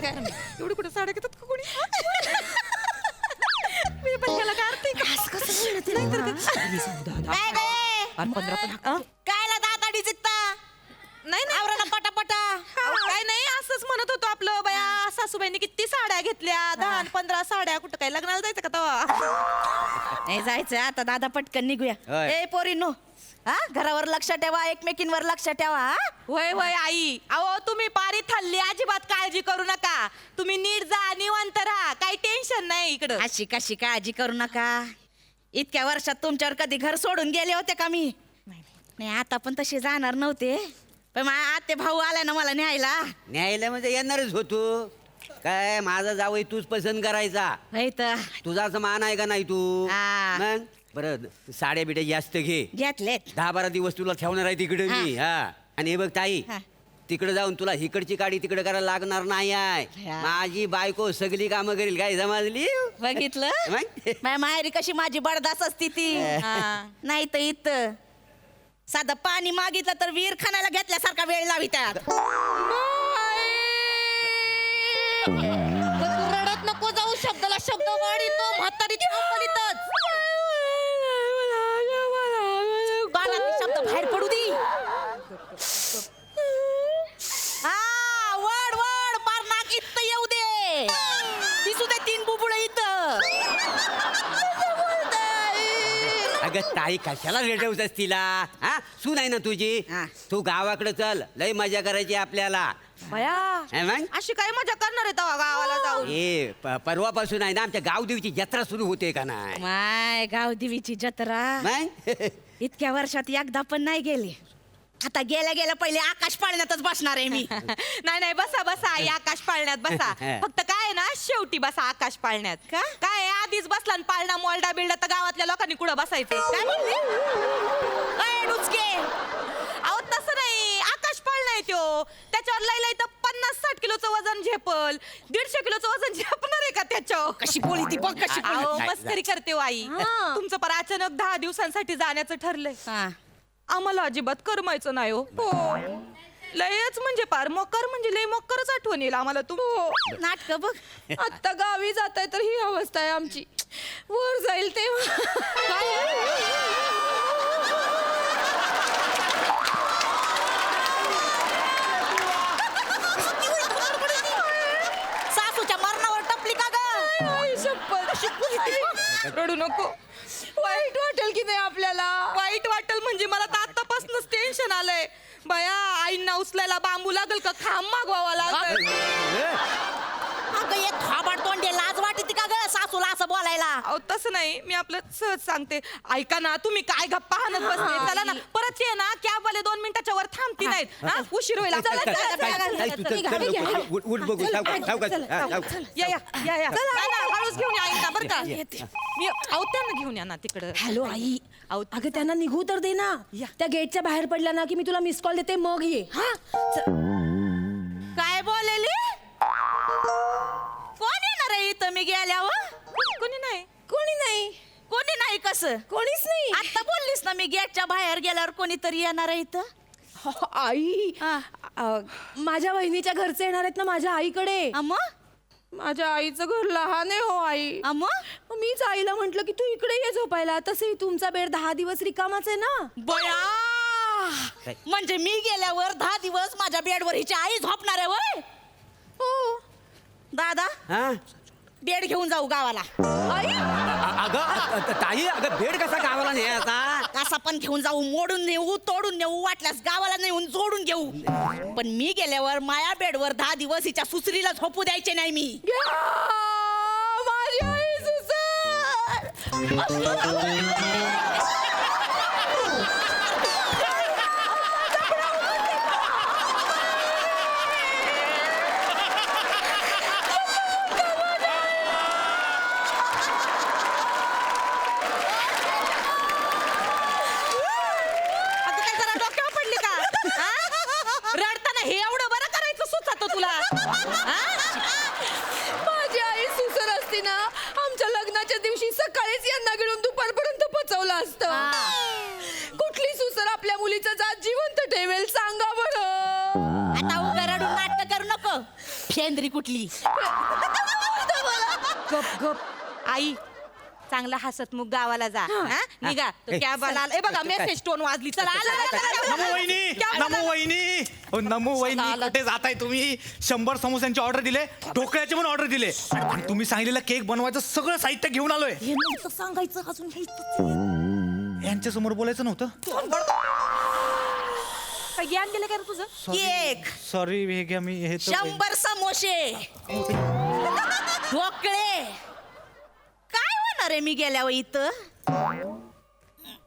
काय एवढी कुठे साड्या घेतात का कोणी? मी पण त्याला काढते का? नाही तर काय गं? 15 पण कायला दाताडी जित्ता नाही नाही आवराला पटापटा. काय नाही असंच म्हणत होतो आपलं बया सासूबाईंनी किती साड्या घेतल्या 10-15 साड्या कुठं काय लग्नाला जायचं का तेव्हा? नाही जायचं आता दादा पटकन निघूया. होय. ए पोरीनो हा घरावर लक्ष ठेवा एकमेकींवर लक्ष ठेवा हा? वय वय आई अहो तुम्ही पारी थाल्ली अजिबात काळजी करू नका तुम्ही नीट जा निवांत राहा काही टेन्शन नाही इकडं. अशी कशी काळजी करू नका. इतक्या वर्षात तुमच्यावर कधी घर सोडून गेले होते का मी? नाही आता पण तसे जाणार नव्हते पण माझ्या आते भाऊ आला ना मला न्यायला. न्यायला म्हणजे येणारच होतो काय माझा जावई तूच पसंत करायचा होय तर तुझा असं मान आहे का नाही तू हा. मग बरं साड्या बिड्या जास्त घे घेतलेत 10-12 दिवस तुला ठेवणार आहे तिकडे मी हा आणि हे बघ ताई हा. तिकडे जाऊन तुला हिकडची काडी तिकडे करायला लागणार नाही आहे हा. माझी बायको सगळी कामं करील काय समजली बघितलं मग? माझ्या माहेरी कशी माझी बडदास असती ती. हा. नाही तर इथं साधं पाणी मागितलं तर विहीर खाण्याला घेतल्यासारखा वेळ लावी त्यात. रडत नको जाऊ शब्दाला शब्द वाढीतो म्हातारी कानातले शब्द बाहेर पडू दे. हा वड वड पार नाक इथं येऊ दे दिसू दे 3 बुबुळ इथं. अगं ताई कशाला रेडवतेस तिला हा सून आहे ना तुझी हा. तू गावाकडे चल लय मजा करायची आपल्याला बया है मग? अशी काय मजा करणार आहे तेव्हा गावाला जाऊन? परवापासून आहे ना आमच्या गावदेवीची जत्रा सुरू होते का नाही माय गावदेवीची जत्रा मग? इतक्या वर्षात एकदा पण नाही गेले. आता गेल्या गेल्या पहिले आकाश पाळण्यातच बसणार आहे मी. नाही नाही बसा बसा आई आकाश पाळण्यात बसा फक्त काय आहे ना शेवटी बसा आकाश पाळण्यात का? काय आहे, आधीच बसला आणि पाळणा मोलडा बिलडा तर गावातल्या लोकांनी कुठं बसायचं काय म्हणले? अय, डुचके. अहो तसं नाही आकाश पाळणा आहे त्यो त्याच्यावर लय तर 50-60 किलोचं वजन झेपल 150 किलोचं वजन झेपणार आहे का त्याच्यावर? कशी बोली ती बघ कशी बोली. अहो मस्करी करते हो आई तुमचं पर अचानक 10 दिवसांसाठी जाण्याचं ठरलंय हा. आम्हाला अजिबात करमायचं नाही हो लयच म्हणजे पार मकर म्हणजे लय मकरच आठवण येईल आम्हाला तू नाटक बघ. आता गावी जाताय तर ही अवस्था आहे आमची वर जाईल तेव्हा सासूच्या मरणावर टपली का ग? रडू नको वाईट वाटेल की नाही आपल्याला वाईट वाटेल म्हणजे मला तर आतापासूनच टेन्शन आलंय बया आईंना उचलायला बांबू लागल का खांब मागवावा लागल अगं एक थाबाड तोंडे लाज वाटते का ग सासूला असं बोलायला? अहो तसं नाही मी आपलं सहज सांगते ऐका ना तुम्ही काय गप्पा हाणत बसले चला ना परत ये ना कॅब वाले 2 मिनिटाच्या वर थांबती नाहीत हा उशीर होईल चला, चला, चला, ताई, तू चल, चल, चल, उठ बघू सावकाश. या या या या नाही, नाही, हळूच घेऊन या आईंना बरं का मी अहो त्यांना घेऊन या ना तिकडं हॅलो आई अहो अगं त्यांना निघू तर दे ना. त्या गेटच्या बाहेर पडल्या ना की मी तुला मिस कॉल देते मग ये. हा काय बोलेली? कोण येणार आहे इथं मी गेल्यावर? कोणी नाही कोणी नाही कसं? कोणीच नाही. आता बोललीस ना मी गेटच्या बाहेर गेल्यावर कोणीतरी येणार आहे इथं. आई हा. माझ्या वहिनीच्या घरचे येणार आहेत ना माझ्या आईकडे. माझ्या आईचं घर लहान आहे हो आई मग मीच आईला म्हंटल की तू इकडे ये झोपायला. तसंही तुमचा बेड 10 दिवस रिकामाच आहे ना. बया म्हणजे मी गेल्यावर 10 दिवस माझ्या बेडवर हिची आई झोपणार आहे वय? हो दादा हा? बेड घेऊन जाऊ गावाला. अगं ताई अगं बेड कसा गावाला नाही आता कसा पण घेऊन जाऊ मोडून नेऊ तोडून नेऊ वाटल्यास गावाला नेऊन जोडून घेऊ पण मी गेल्यावर माया बेडवर 10 दिवस हिच्या सुसरीला झोपू द्यायचे नाही मी. माझी आई रडताना हे एवढं बरं करायचं सुचत तुला माझी आई सुसर असती ना आमच्या लग्नाच्या दिवशी सकाळीच यांना घेऊन दुपारपर्यंत पचवलं असतं. भेंद्री कुठली. गप गप आई चांगला हसतमुख गावाला जा हा? निघा तो कॅबवाला आला. ए बघा मेसेज टोन वाजली. चला आला, आला, आला, नमो आला. वहिनी, कॅबवाला नमो वहिनी, हो, नमो वहिनी. चला, आला. कुठे जाताय तुम्ही? 100 समोस्यांची ऑर्डर दिले, ढोकळ्याचे पण ऑर्डर दिले, आणि तुम्ही सांगितलेलं केक बनवायचं सगळं साहित्य घेऊन आलोय. हे नव्हतं सांगायचं अजून घ्यायचं. यांच्या समोर बोलायचं नव्हतं. काय ज्ञान गेलं काय रे तुझं? केक, सॉरी, हे घ्या. मी हे तर- 100 समोसे, ढोकळे. काय होणार आहे मी गेल्यावर इथं?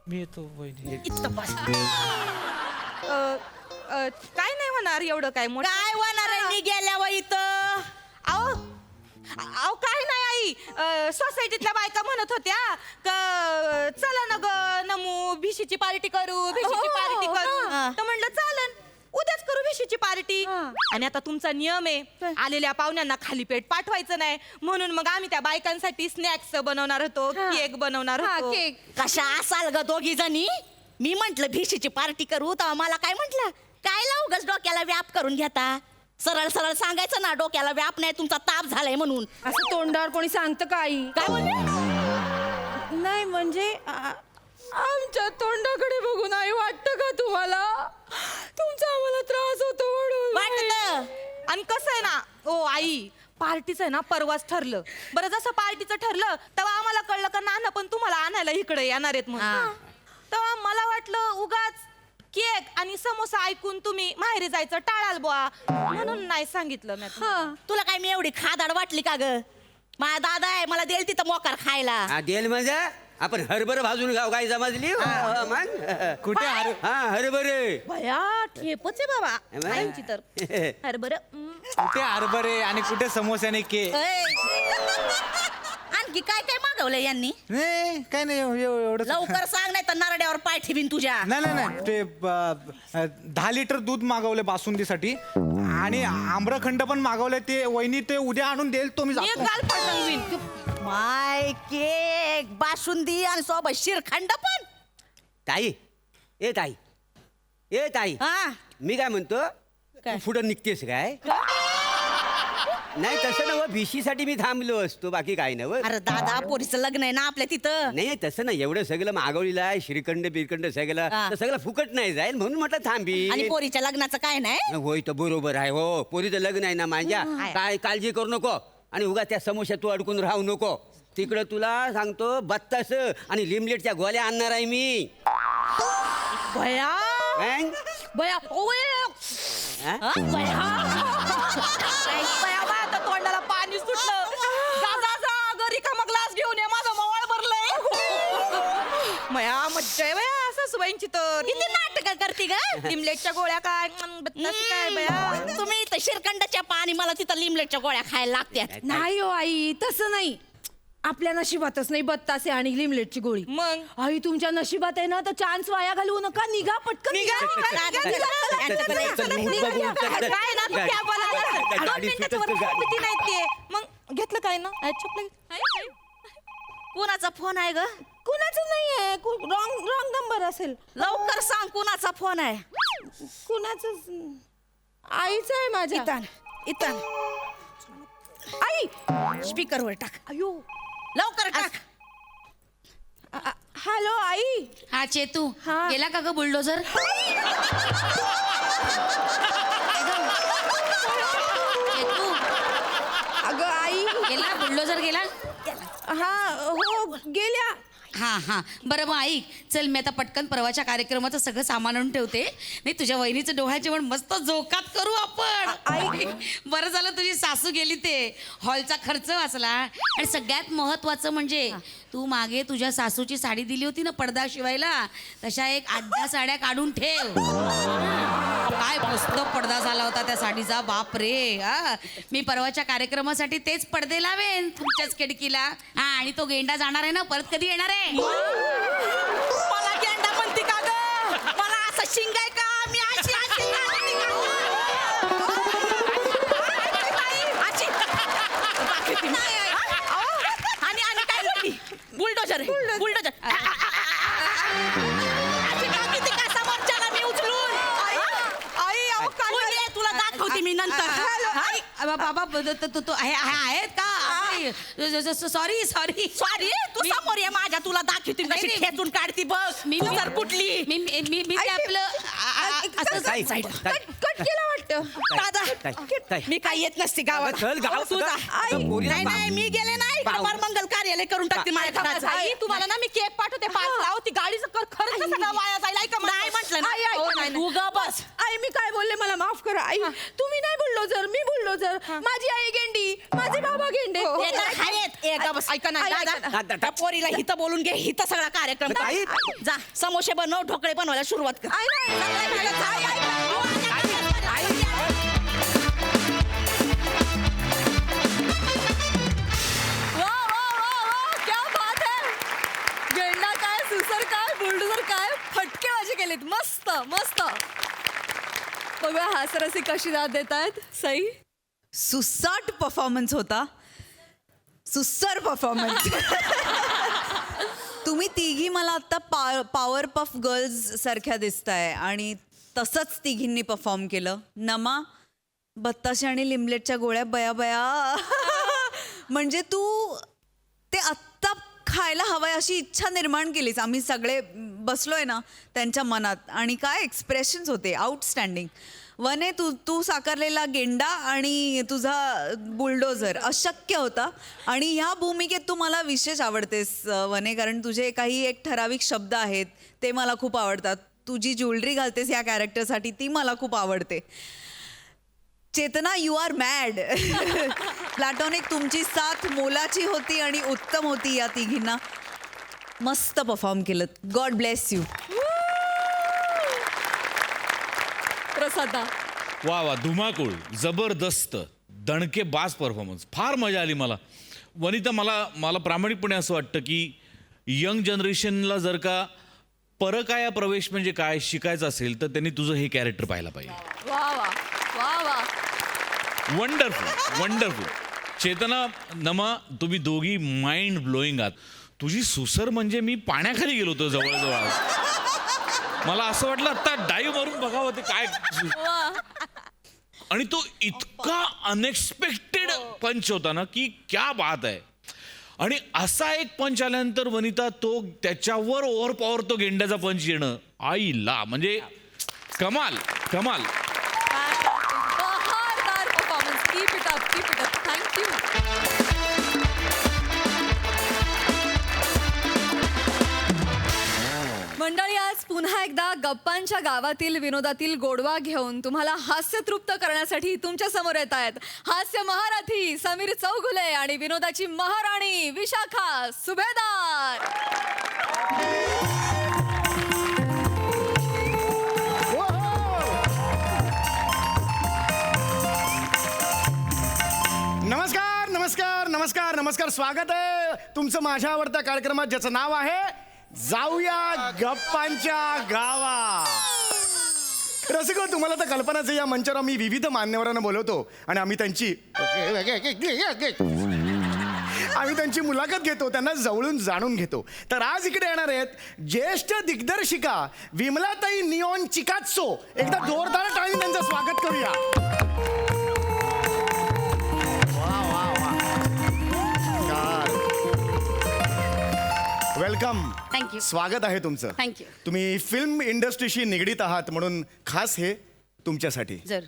मी येतो वहिनी. इथं बस. काय नाही होणार एवढं काय मोठं. काय होणार आहे मी गेल्यावर इथं? अहो अहो काय नाही आई. सोसायटीतल्या बायका म्हणत होत्या का चला ना ग नमू भिशीची पार्टी करू, भिशीची हो, पार्टी करू. हा. तर म्हणलं चालन उद्याच करू भिशीची पार्टी. हा. आणि आता तुमचा नियम आहे आलेल्या पाहुण्यांना खाली पेट पाठवायचं नाही, म्हणून मग आम्ही त्या बायकांसाठी स्नॅक्स बनवणार होतो, हा. केक बनवणार हा, होतो. केक. कशा असाल ग दोघी जणी? मी म्हंटल भिशीची पार्टी करू तेव्हा मला काय म्हंटल, काय लावगच डोक्याला व्याप करून घेता? सरळ सरळ सांगायचं ना, डोक्याला व्याप नाही, तुमचा ताप झालाय म्हणून. असं तोंडावर कोणी सांगतं का आई? काय म्हणले? नाही म्हणजे आमच्या तोंडाकडे बघून आई वाटतं का तुम्हाला तुमचा आम्हाला त्रास होतो म्हणून? वाटत. आणि कसं आहे ना ओ आई, पार्टीचं आहे ना परवाच ठरलं. बरं जसं पार्टीचं ठरलं तेव्हा आम्हाला कळलं का नाना पण तुम्हाला आणायला इकडे येणार आहेत म्हणून. हा. तेव्हा मला वाटलं उगाच केक आणि समोसा ऐकून तुम्ही माहेरी जायचं टाळाल बुवा, म्हणून नाही सांगितलं मी तुम्हाला. हा. तुला काय मी एवढी खादाड वाटली का ग? माझा दादा आहे, मला देईल तिथं मोकार खायला. हा देल म्हणजे आपण हरभर भाजून गाव काय समजली हो, मग कुठे हर- हा हरभर भया ठेपच आहे बाबा मग? आईची तर. अरे बरं कुठे हरभरे आणि कुठे समोस्याने केक? आणखी काय काय मागवलं यांनी? नाही, काय नाही, एवढं. लवकर सांग, नाही तर नारड्यावर पाय ठेवीन तुझ्या. नाही नाही नाही, ते 10 लिटर दूध मागवले बासुंदीसाठी, आणि आम्रखंड पण मागवले. ते वहिनी ते उद्या आणून देईल, तो मी मी एक जातो. गाल पटवून माय केक, बासुंदी आणि सोबत शिरखंड पण. ताई ए ताई, ए ताई, हा, मी काय म्हणतो, काय? तू पुढं निघतेस काय? नाही तसं नव भिशीसाठी मी थांबलो असतो, बाकी काय नव. अरे दादा, पोरीचं लग्न आहे ना आपल्या तिथं. नाही तसं नाही, एवढं सगळं मागवलेलं आहे, श्रीखंड बिरखंड सगळं, हा. तर सगळं फुकट नाही जाईल म्हणून म्हटलं थांबी. आणि पोरीच्या लग्नाचं काय नाही. होय तर बरोबर आहे. हो पोरीचं लग्न आहे ना माझ्या, आहे. काय काळजी करू नको, आणि उगा त्या समोश्यात तू अडकून राहू नको. तिकडं तुला सांगतो बत्तास आणि लिमलेटच्या गोळ्या आणणार आहे मी. भया काय? भया ओए हा? हा? भया बा, आता तोंडाला पाणी सुटलं. जा जा जा घरी का मग ग्लास घेऊन ये, माझं मवाळ भरलंय. मया मज्जा आहे बया सासूबाईंची तर. किती नाटक करते ग? लिमलेटच्या गोळ्या काय बत्तास काय बया. तुम्ही इथं शिरखंडाच्या पाणी, मला तिथं लिमलेटच्या गोळ्या खायला लागतात. नाही हो आई, तसं नाही. आपल्या नशिबातच नाही बत्तासे आणि लिमलेटची गोळी. मग आई तुमच्या नशिबात आहे ना, तर चान्स वाया घालवू नका. निघा पटकन, निघा, निघा, निघा, निघा, निघा, निघा, निघा, निघा, चल, निघा, बघू, निघा, चल, निघा. चल, काय ना तू गाडी- कॅबवाला आला. गाडी 2 मिनिटाच्या वर सुटत गाडी. किती नाही ते. मग घेतलं काय ना चपलं. कुणाचा फोन आहे ग? कुणाचं नाहीये, रॉंग नंबर असेल. लवकर सांग, कुणाचा फोन आहे? कुणाचं? आईचं आहे माझ्या. इथं इथं आई, स्पीकरवर टाक. अयो. लवकर टाक. हॅलो आई. हा चेतू, हा. गेला का ग बुलडोझर? चेतू, अगं आई. गेला बुलडोझर गेला? हा हो गेल्या. हा हा, बरं मग ऐक, चल मी आता पटकन परवाच्या कार्यक्रमाचं सगळं सामान आणून ठेवते. नाही तुझ्या वहिनीचं डोहाळ जेवण मस्त जोकात करू आपण. बरं झालं तुझी सासू गेली, ते हॉलचा खर्च वाचला. आणि सगळ्यात महत्वाचं म्हणजे तू मागे तुझ्या सासूची साडी दिली होती ना पडदा शिवायला, तशा एक 8-10 साड्या काढून ठेव. काय मस्त पडदा झाला होता त्या साडीचा, बाप रे. हा, मी परवाच्या कार्यक्रमासाठी तेच पडदे लावेन तुमच्याच खिडकीला. हा, आणि तो गेंडा जाणार आहे ना, परत कधी येणार आहे? मला गेंडा म्हणते का ग? मला असं शिंग आहे का? मी अशी अशी नाचते का? अशी. नाही, आई. आणि काय बोलली? बुलडोझर आहे, बुलडोझर. अशी टाकीते का समोरच्याला मी उचलून? आई अहो काय बोल ये, तुला दाखवते मी नंतर. हॅलो, हा? आई, बाबा तो आहेत का सॉरी सॉरी तू समोर ये माझ्या, तुला दाखवते कशी नाही. खेचून काढती बघ. मी तू जर कुठली मी ते आपलं असं काय side. काय कट केला वाटतं. दादा काय मी काय येत नसते गावात. अगं, चल गावात तू जा. सुद्धा. अगं, पोरीला नाही नाही मी गेले नाही पाहू. फार मंगल कार्यालय करून टाकते माझ्या घराचं. आई तुम्हाला ना मी केक पाठवते पाच लाव ती गाडीचं खरंच सगळं वाया जाईल. ऐका मला. नाही म्हटलं ना. आई, आई, हो, नाही, नाही. नाही. तू ग बस. आई मी काय बोलले मला माफ करा आई. तुम्ही नाही बोललो जर मी बोललो जर माझी आई गेंडी माझे बाबा गेंडे. ते तर आहेत. ए, ग बस. ऐका ना, आई, ऐका दादा, ना. त्या पोरीला हिथं बोलून घे, हिथं सगळा कार्यक्रम कर. आई. जा समोसे बनव, ढोकळे बनवायला सुरुवात कर. आई, नाही, आई, आई, वा, वा, वा, वा, क्या बात है. गेंडा काय सुसर काय बुलडोझर काय फटके माझे केलेत. मस्त मस्त. बघा हासरसी कशी दाद देत आहेत. सई सुसाट परफॉर्मन्स होता. सुस्सर परफॉर्मन्स. तुम्ही तिघी मला आता पॉवर पफ गर्ल्स सारख्या दिसताय आणि तसंच तिघींनी परफॉर्म केलं. नमा बत्ताशे आणि लिमलेटच्या गोळ्या बया बया. म्हणजे तू ते आत्ता खायला हवंय अशी इच्छा निर्माण केलीस. आम्ही सगळे बसलोय ना त्यांच्या मनात आणि काय एक्सप्रेशन्स होते आउटस्टँडिंग. वने तू साकारलेला गेंडा आणि तुझा बुलडोझर अशक्य होता आणि ह्या भूमिकेत तू मला विशेष आवडतेस वने, कारण तुझे काही एक ठराविक शब्द आहेत ते मला खूप आवडतात. तुझी ज्वेलरी घालतेस या कॅरेक्टरसाठी ती मला खूप आवडते. चेतना यू आर मॅड. प्लॅटॉनिक तुमची साथ मोलाची होती आणि उत्तम होती. या तिघींना मस्त परफॉर्म केलं. God bless you. प्रसादा वा वा धुमाकूळ जबरदस्त दणके बाज परफॉर्मन्स. फार मजा आली मला. वनिता मला प्रामाणिकपणे असं वाटतं की यंग जनरेशनला जर का परकाया प्रवेश म्हणजे काय शिकायचं असेल तर त्यांनी तुझं हे कॅरेक्टर पाहायला पाहिजे. वा वा वा वा. Wonderful wonderful. चेतना नमा तुम्ही दोघी माइंड ब्लोईंग आहात. तुझी सुसर म्हणजे मी पाण्याखाली गेलो होतो जवळजवळ. मला असं वाटलं आता डाईव्ह मारून बघावं ते काय. आणि तो इतका अनएक्सपेक्टेड पंच होता ना की क्या बात आहे. आणि असा एक पंच आल्यानंतर वनिता तो त्याच्यावर ओव्हर पॉवर तो गेंड्याचा पंच येणं आईला म्हणजे कमाल कमाल. बहारदार performance. Keep it up keep it up. Thank you. मंडळी आज पुन्हा एकदा गप्पांच्या गावातील विनोदातील गोडवा घेऊन तुम्हाला हास्यतृप्त करण्यासाठी तुमच्या समोर येत आहेत हास्य महारथी समीर चौगुले आणि विनोदाची महाराणी विशाखा सुभेदार. नमस्कार नमस्कार नमस्कार नमस्कार. स्वागत आहे तुमचं माझ्या आवडत्या कार्यक्रमात ज्याचं नाव आहे जाऊया गप्पांच्या गावा. रसिको तुम्हाला तर कल्पनाच आहे, या मंचावर मी विविध मान्यवरांना बोलवतो आणि आम्ही त्यांची मुलाखत घेतो, त्यांना जवळून जाणून घेतो. तर आज इकडे येणार आहेत ज्येष्ठ दिग्दर्शिका विमलाताई निऑन चिकात्सो. एकदा जोरदार टाळी त्यांचं स्वागत करूया. वेलकम. थँक्यू. स्वागत आहे तुमचं. थँक्यू. तुम्ही फिल्म इंडस्ट्रीशी निगडीत आहात म्हणून खास हे तुमच्यासाठी. जर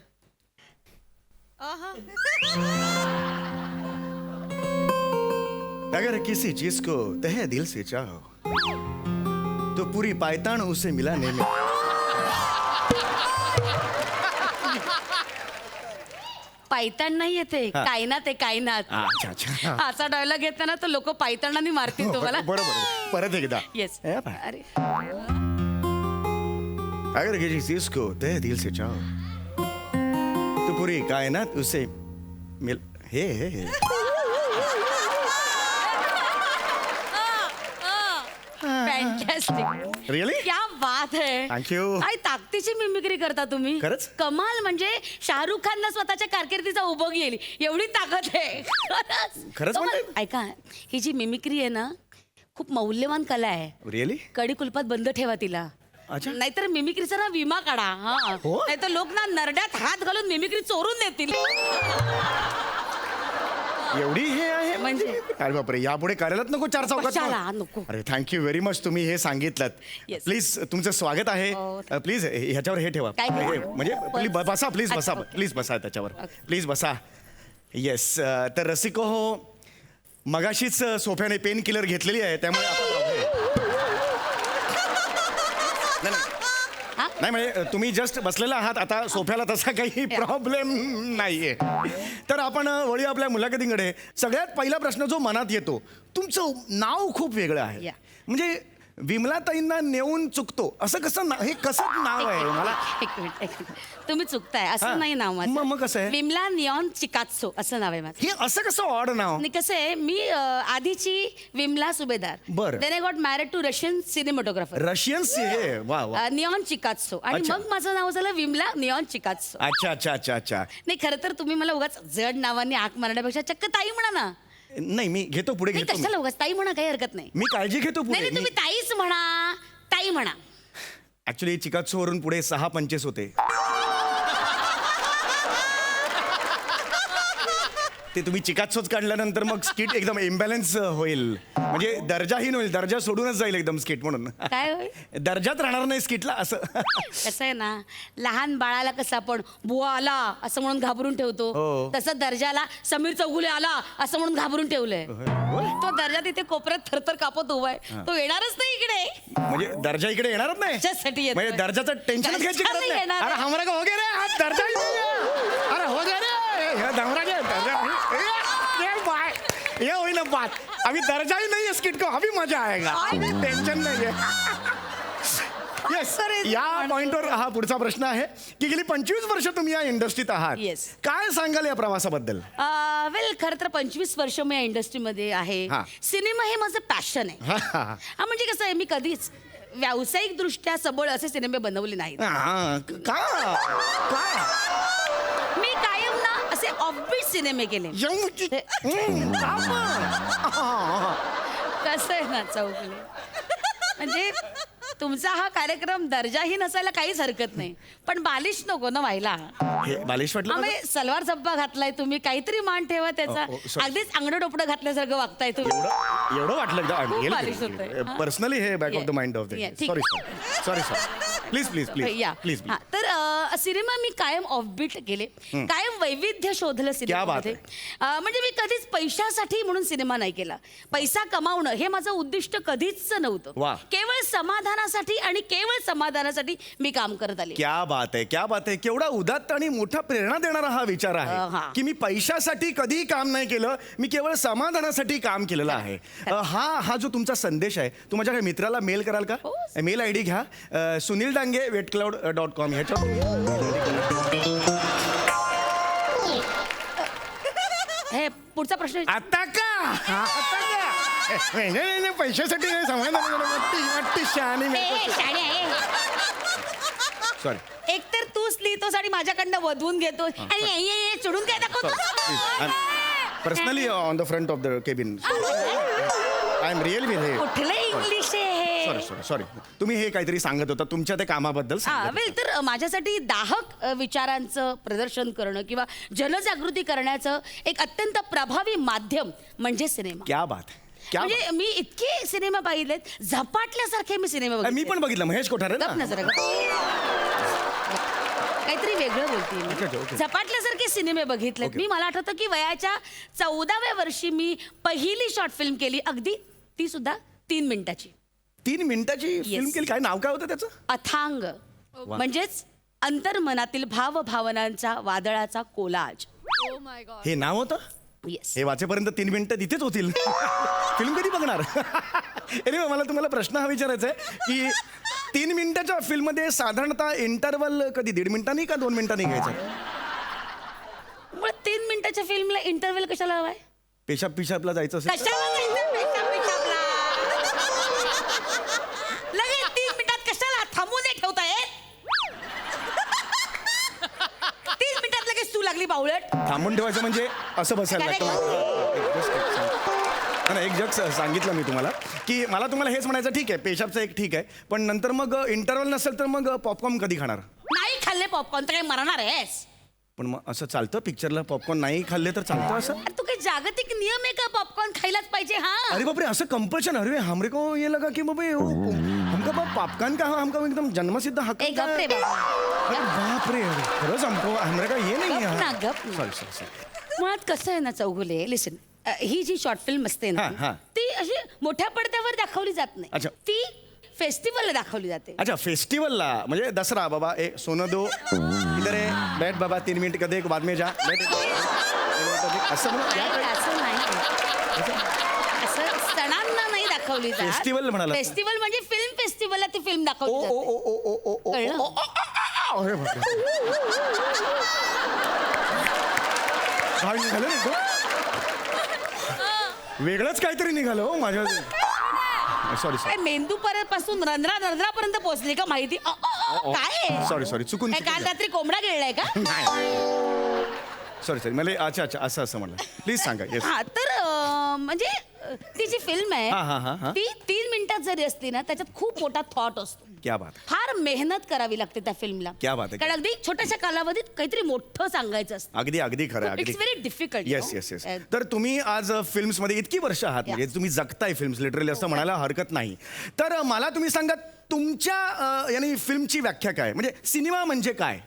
अगर किसी चीज को तहे दिल से चाहो तो पूरी पायतान उसे मिलाने में. पायताण नाही येते कायनात आहे कायनात. अच्छा अच्छा. असा डायलॉग घेताना तर लोक पायताणाने मारतील तुम्हाला. बरोबर. परत एकदा. येस. हे पहा. अरे अगर किसी चीज को तहे दिल से चाहो तो पूरी कायनात उसे मिल. हे फॅन्टॅस्टिक. रिअली. क्या बात है. थँक्यू. काय ताकदीची मिमिक्री करता तुम्ही. खरंच? कमाल. म्हणजे शाहरुख खानला स्वतःच्या कारकिर्दीचा उभं गेली एवढी ताकद आहे. खरंच कमाल. म्हणते? ऐका ही जी मिमिक्री आहे ना खूप मौल्यवान कला आहे. रिअली. कडी कुलपात बंद ठेवा तिला. अच्छा. नाहीतर मिमिक्रीचा ना विमा काढा. हा हो? नाहीतर लोक ना नरड्यात हात घालून मिमिक्री चोरून देतील. एवढी हे आहे म्हणजे? अरे बापरे, यापुढे करायलाच नको चार कशाला? चौकात. नको. अरे थँक्यू व्हेरी मच, तुम्ही हे सांगितलं. Yes. प्लीज तुमचं स्वागत आहे. हो, प्लीज ह्याच्यावर हे ठेवा. काय ठेवा? म्हणजे बसा, प्लीज बसा, अच्छा, okay. प्लीज बसा त्याच्यावर. प्लीज बसा. येस. तर रसिको हो, मगाशीच सोफ्याने पेन किलर घेतलेली आहे, त्यामुळे नाही म्हणजे तुम्ही जस्ट बसलेला आहात आता सोफ्याला, तसा काही प्रॉब्लेम नाहीये. तर आपण वळी आपल्या मुलाखतींकडे. सगळ्यात पहिला प्रश्न जो मनात येतो, तुमचं नाव खूप वेगळं आहे. Yeah. म्हणजे विमलाताईंना नेऊन चुकतो असं कसं हे कसं नाव आहे मला? एक मिनिट. तुम्ही चुकताय. असं हा. नाही नाव माझं. मग कसं आहे? विमला निऑन चिकात्सो असं नाव आहे माझं. हे असं कसं ऑड नाव? आणि कसं आहे, मी आधीची विमला सुभेदार. बरं. Then I got married to Russian cinematographer Russian हे वा वा. निऑन चिकात्सो. आणि अच्छा. मग माझं नाव झालं विमला निऑन चिकात्सो. अच्छा अच्छा अच्छा अच्छा. नाही, खरं तर तुम्ही मला उगाच जड नावाने हाक मारण्यापेक्षा चक्क ताई म्हणा ना. नाही मी घेतो, पुढे नाही, घेतो मी. कशाला उगाच ताई म्हणा, काही हरकत नाही. मी काळजी घेतो नाही पुढे. नाही, तुम्ही ताईच म्हणा, ताई म्हणा. ऍक्च्युली चिकात्सोवरून पुढे 6 पंचेस होते. ते तुम्ही चिकात्सोच काढल्यानंतर मग स्किट एकदम इम्बॅलन्स होईल, म्हणजे दर्जाहीन होईल, दर्जा सोडूनच जाईल एकदम स्किट. म्हणून काय होईल? दर्जाच राहणार नाही स्किटला असं. कसं आहे ना, लहान बाळाला कसं आपण बुवा आला असं म्हणून घाबरून ठेवतो, हो. तसं दर्जाला समीर चौगुले आला असं म्हणून घाबरून ठेवलंय. तो दर्जा तिथे कोपऱ्यात थरथर कापत उभाय. तो येणारच नाही इकडे. म्हणजे दर्जा इकडे येणारच नाही. त्याच्यासाठी येतोय. म्हणजे दर्जाचं टेन्शनच घ्यायची दर्जा गरज नाही नाही. येणार. अरे हमारा का हो गया रे, हा दर्जा ही नाही है. अरे हो गया रे, हे दमरा गया दर्जा. ये हुई ना बात. अभी दर्जा ही नहीं है स्किट को, अभी मजा आएगा. टेन्शन नाही आहे. येस, या पॉइंटवर हा पुढचा प्रश्न आहे की गेली 25 वर्ष तुम्ही या इंडस्ट्रीत आहात. Yes. काय सांगाल या प्रवासाबद्दल? वेल, खरं तर 25 वर्ष मी या इंडस्ट्रीमध्ये आहे. हा. सिनेमा हे माझं पॅशन आहे. हा, हा, हा. हा, म्हणजे कसं आहे, मी कधीच व्यावसायिक दृष्ट्या सबळ असे सिनेमे बनवले नाहीत. हा, का? मी कायम ना असे ऑफबीट सिनेमे केले. कसं आहे ना चौगुले, म्हणजे तुमचा हा कार्यक्रम दर्जाही नसायला काहीच हरकत नाही, पण बालिश नको ना व्हायला. हे बालिश वाटलं मला? आम्ही सलवार झब्बा घातलाय तुम्ही, काहीतरी मान ठेवा त्याचा. sorry. अगदीच अंगडं डोपडं घातल्यासारखं वागताय तुम्ही. एवढं वाटलं खूप बालिश होतंय. हा. पर्सनली हे back of the mind of Yeah, the. ठीक. सॉरी प्लीज प्लीज प्लीज या. प्लीज. हा, तर सिनेमा मी कायम ऑफबीट केले, कायम वैविध्य शोधलं सिनेमामध्ये. म्हणजे मी कधीच पैशासाठी म्हणून सिनेमा नाही केला. पैसा कमावणं हे माझं उद्दिष्ट कधीच नव्हतं. वा. केवळ समाधानासाठी आणि केवळ समाधानासाठी मी काम करत आले. क्या बात आहे, क्या बात आहे. केवढा उदात्त आणि मोठा प्रेरणा देणारा हा विचार हा. आहे की मी पैशासाठी कधीही काम नाही केलं, मी केवळ समाधानासाठी काम केलेलं आहे. हा जो तुमचा संदेश आहे, तू माझ्या काही मित्राला मेल कराल का? मेल आय डी घ्या, sunildange@wetcloud.com. ह्याच्यावर हे पुढचा प्रश्न. आता का? नाही, पैशासाठी नाही, समाधान शहाणी. शाणे आहे. सॉरी. एक तर तूच लिहितोस आणि माझ्याकडनं वधवून घेतो आणि ये चढून काय दाखवतो. Personally on the front of the cabin. I am really हे. कुठलं इंग्लिश आहे? सॉरी. तुम्ही हे काहीतरी सांगत होता तुमच्या त्या कामाबद्दल. वेल, तर माझ्यासाठी दाहक विचारांचं प्रदर्शन करणं किंवा जनजागृती करण्याचं एक अत्यंत प्रभावी माध्यम म्हणजे सिनेमा. क्या बात. म्हणजे मी इतके सिनेमा पाहिलेत, झपाटल्यासारखे मी सिनेमा मी बघितले. पण बघितलं, महेश कोठारे गप ना जरा, गप. काहीतरी वेगळं बोलते Okay. मी. झपाटल्यासारखे सिनेमे बघितलेत मी. मला आठवतं की वयाच्या 14व्या वर्षी मी पहिली शॉर्ट फिल्म केली, अगदी ती सुद्धा 3 मिनिटाची. 3 मिनिटाची फिल्म केली. काय नाव काय होतं त्याचं? अथांग, म्हणजेच अंतर्मनातील भावभावनांचा वादळाचा कोलाज. Oh my God. हे नाव होतं? येस. हे वाचेपर्यंत 3 मिनिटं तिथेच होतील. फिल्म कधी बघणार? एनिवे, मला तुम्हाला प्रश्न हा विचारायचा आहे की 3 मिनिटाच्या फिल्ममध्ये साधारणतः इंटरवल कधी 1.5 मिनिटांनी का 2 मिनिटांनी घ्यायचा? मग 3 मिनिटाच्या फिल्मला इंटरव्हल कशाला हवाय? पिशापला जायचं असेल कशाला जायचं पेशापला? लगेच 3 मिनिटात कशाला थांबून नाही ठेवताय? 3 मिनिटात लगेच तू लागली बावळट. थांबून ठेवायचं म्हणजे असं बसायला लागतं. नाही, एक जग सांगितलं मी तुम्हाला की मला तुम्हाला हेच म्हणायचं, ठीक आहे पेशाबचं एक ठीक आहे, पण नंतर मग इंटरव्हल नसेल तर मग पॉपकॉर्न कधी खाणार? नाही खाल्ले पॉपकॉर्न तर काही मरणार आहेस. पण मग असं चालतं पिक्चरला पॉपकॉर्न नाही खाल्ले तर चालतं असं? अरे तू काही जागतिक नियम आहे का पॉपकॉर्न खायलाच पाहिजे? हा अरे बापरे, असं कंपल्शन? अरे हमरे को ये लगा की बाबा हमका पॉपकॉर्न का हमका एकदम जन्मसिद्ध हक्क ए गप रे बाबा. अरे बापरे, खरंच हमको हमरे का ये नाही गप ना, गप ना. सॉरी. मुळात कसं आहे ना चौगुले, लिसन, ही जी शॉर्ट फिल्म असते ना हा, हा. ती अशी मोठ्या पडद्यावर दाखवली जात नाही. अच्छा. ती फेस्टिवलला दाखवली जाते. अच्छा, फेस्टिवलला म्हणजे दसरा बाबा ए सोनं दो इधर है बैठ बाबा 3 मिनट का देख बाद में जा बैठ असं म्हणून या नाही, काय? असं नाही. असं सणांना नाही दाखवली जात. फेस्टिवल म्हणाला. फेस्टिवल म्हणजे फिल्म फेस्टिवलला ती फिल्म ओ दाखवली ओ जाते. ओ ओ ओ ओ ओ कळलं? ओ, ओ, अरे बापरे. काय निघालं नाही का? वेगळंच काहीतरी निघालं हो माझ्या. सॉरी काय मेंदू पासून रंध्रापर्यंत पोहोचली का माहिती? काय आहे? सॉरी चुकून काय काल रात्री कोंबडा गिळलाय का? सॉरी मला अच्छा असं म्हणलं. प्लीज सांगा. येस. हा तर म्हणजे ती जी फिल्म हा, हा, हा. आहे ती 3 मिनिटात जरी असली ना त्याच्यात खूप मोठा थॉट असतो. क्या बात. फार मेहनत करावी लागते त्या फिल्मला. क्या बात आहे. कारण अगदी छोट्याशा कालावधीत काहीतरी मोठं सांगायचं असतं. अगदी खरं आहे, अगदी. It's very difficult. येस. तर तुम्ही आज फिल्म्स मध्ये इतकी वर्ष आहात, म्हणजे तुम्ही जगताय फिल्म्स लिटरली असं म्हणायला हरकत नाही. तर मला तुम्ही सांगा तुमच्या यानी फिल्मची व्याख्या काय, म्हणजे सिनेमा म्हणजे काय?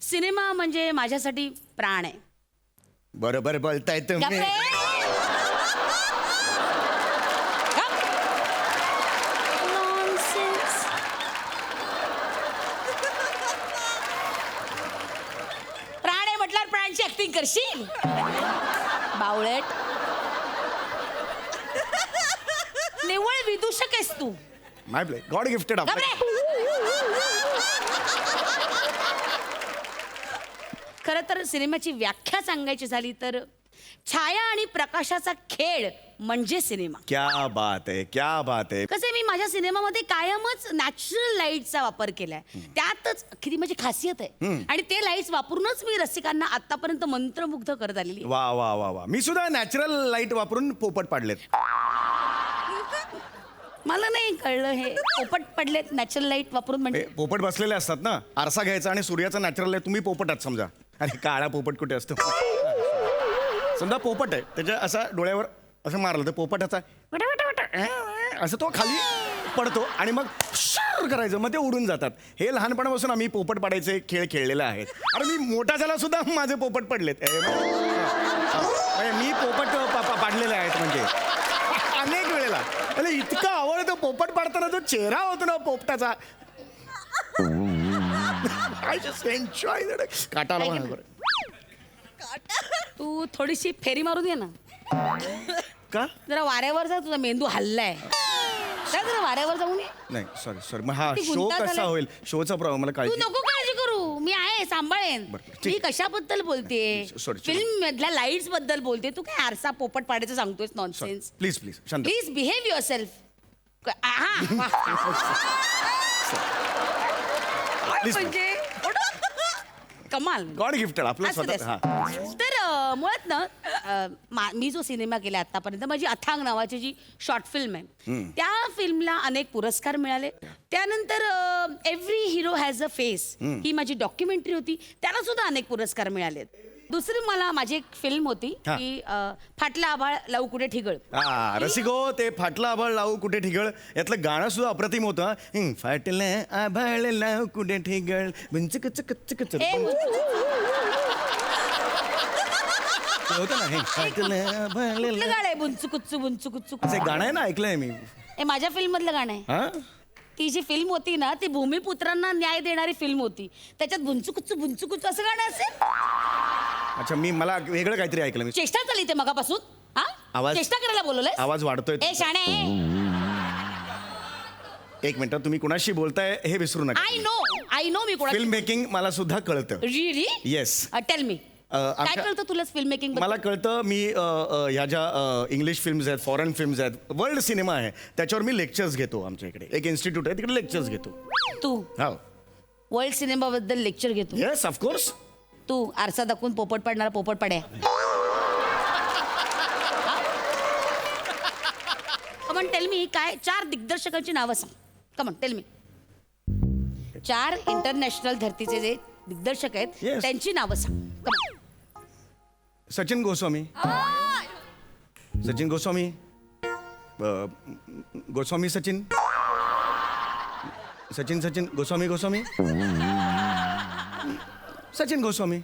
सिनेमा म्हणजे माझ्यासाठी प्राण आहे. बरोबर बोलताय तुम्ही. प्राण आहे म्हटल्यावर प्राणची ऍक्टिंग करशील बावळट. निव्वळ विदूषक आहेस तू. माय प्ले गॉड गिफ्टेड गप रे. खरं तर सिनेमाची व्याख्या सांगायची झाली तर छाया आणि प्रकाशाचा खेळ म्हणजे सिनेमा. क्या बात आहे. कसं मी माझ्या सिनेमामध्ये कायमच नॅचरल लाईटचा वापर केलाय. त्यातच खरी माझी खासियत आहे. आणि ते लाईट्स वापरूनच मी रसिकांना आतापर्यंत मंत्रमुग्ध करत आलेली आहे. वा मी सुद्धा नॅचरल लाईट वापरून पोपट पाडलेत. मला नाही कळलं हे पोपट पडलेत नॅचरल लाईट वापरून म्हणजे. पोपट बसलेले असतात ना, आरसा घ्यायचा आणि सूर्याचा नॅचरल लाईट तुम्ही पोपटात समजा. आणि काळा पोपट कुठे असतो? समजा पोपट आहे, त्याच्या असा डोळ्यावर असं मारलं तर पोपटाचा असं तो खाली पडतो आणि मग शर करायचं, मग ते उडून जातात. हे लहानपणापासून आम्ही पोपट पाडायचे खेळ खेळलेले आहेत. अरे मी मोठा झाला सुद्धा माझे पोपट पडलेत. मी पोपट पाडलेले आहेत म्हणजे अनेक वेळेला. अरे इतकं आवडतं पोपट पाडताना जो चेहरा होतो ना पोपटाचा. I just enjoy that. काटा आला मला. तू थोडीशी फेरी मारून ये ना. का? जरा वाऱ्यावर जा, तुझा मेंदू हल्लाय. काय जरा वाऱ्यावर जाऊन ये. नाही सॉरी मग हा ती शो गुंता कसा झालाय. होईल? शोचा प्रॉब्लेम मला तू काळजी. नको काळजी करू, मी आहे सांभाळेन. बरं, ठीक. मी कशाबद्दल बोलतेय? Sorry. फिल्म मधल्या लाईट्स बद्दल बोलते. तू काय आरसा पोपट पाडायचं सांगतोयस नॉनसेन्स. प्लीज शांत. Please behave your self. Please. म्हणजे कमाल. गॉड गिफ्टेड आपलं असू दे, स्वतः. असू हा. दे. तर मुळात ना मी जो सिनेमा केला आतापर्यंत, माझी अथांग नावाची जी शॉर्ट फिल्म आहे, त्या फिल्मला अनेक पुरस्कार मिळाले. त्यानंतर every hero has a face ही माझी डॉक्युमेंटरी होती, त्याला सुद्धा अनेक पुरस्कार मिळाले. दुसरी मला माझी एक फिल्म होती हा. की फाटला आभाळ लावू कुठे ठिगळ. रसिको ते फाटला आभाळ लावू कुठे ठिगळ यातलं गाणं सुद्धा अप्रतिम होतं. फाटलं आभाळ लावू कुठे ठिगळ बुंचक चक चक चक. होतं ना हे फाटलं आभाळ कुठलं लावू. गाणं आहे? बुंचू कुच्चू बुंचू कुच्चू. असं एक गाणं आहे ना, ऐकलंय मी. हे माझ्या फिल्म मधलं गाणं आहे. हा ती जी फिल्म होती ना ती भूमिपुत्रांना न्याय देणारी फिल्म होती. त्याच्यात बुंचू कुच्चू असं गाणं असेल. अच्छा मला वेगळं काहीतरी ऐकलं मी. चेष्टा चालली ते मगापासून. हा आवाज- चेष्टा करायला बोलवलंय. आवाज वाढतोय. ए शाणे. एक मिनिट, तुम्ही कुणाशी बोलताय हे विसरू नका. आय नो मी कोणा. फिल्म मेकिंग मला सुद्धा कळतं. रिअली? येस. Tell me. काय कळतं तुला फिल्म मेकिंग? मला कळतं. मी ह्या ज्या इंग्लिश फिल्म्स आहेत, फॉरेन फिल्म्स आहेत, वर्ल्ड सिनेमा आहे, त्याच्यावर मी लेक्चर्स घेतो. आमच्या इकडे एक इन्स्टिट्यूट आहे, तिकडे लेक्चर्स घेतो. तू हो. वर्ल्ड सिनेमा बद्दल लेक्चर घेतो? Yes of course. तू आरसा दाखवून पोपट पाडणारा पोपट पाड्या. कमन टेल मी काय 4 दिग्दर्शकांची नावं सांग. कमन टेल मी 4 इंटरनॅशनल धर्तीचे जे दिग्दर्शक आहेत Yes. त्यांची नावं सांग. कमन. सचिन गोस्वामी. सचिन गोस्वामी. गोस्वामी सचिन. सचिन गोस्वामी सचिन गोस्वामी.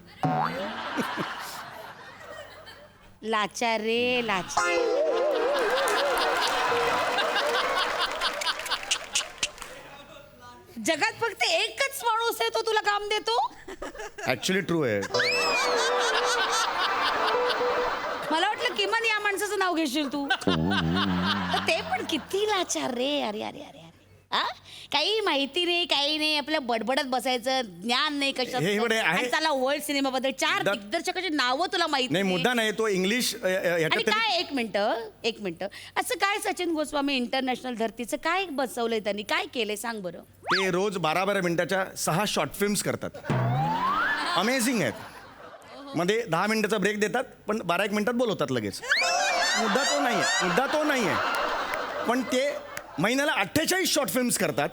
लाचा रे लाचा. जगात फक्त एकच माणूस आहे तो तुला काम देतो. ऍक्च्युली ट्रू आहे. मला वाटलं किमान या माणसाचं नाव घेशील तू. तर ते पण किती लाचार रे. अरे अरे अरे अरे हा, काही माहिती नाही, काही नाही, आपल्या बडबडत बसायचं, ज्ञान नाही कशात. हे बडे आहे. आणि त्याला वर्ल्ड सिनेमाबद्दल 4 दिग्दर्शकाची नावं तुला माहिती नाही, मुद्दा नाही तो इंग्लिश आणि ह्याच्यात काय एक मिनिट असं काय सचिन गोस्वामी इंटरनॅशनल धर्तीचं काय बसवलंय त्यांनी, काय केलंय सांग बरं. ते रोज 12-12 मिनिटाच्या 6 शॉर्ट फिल्म्स करतात. अमेझिंग आहेत. मध्ये 10 मिनिटाचा ब्रेक देतात पण 12-1 मिनिटात बोलवतात लगेच. मुद्दा तो नाही आहे पण ते महिन्याला 48 शॉर्ट फिल्म्स करतात.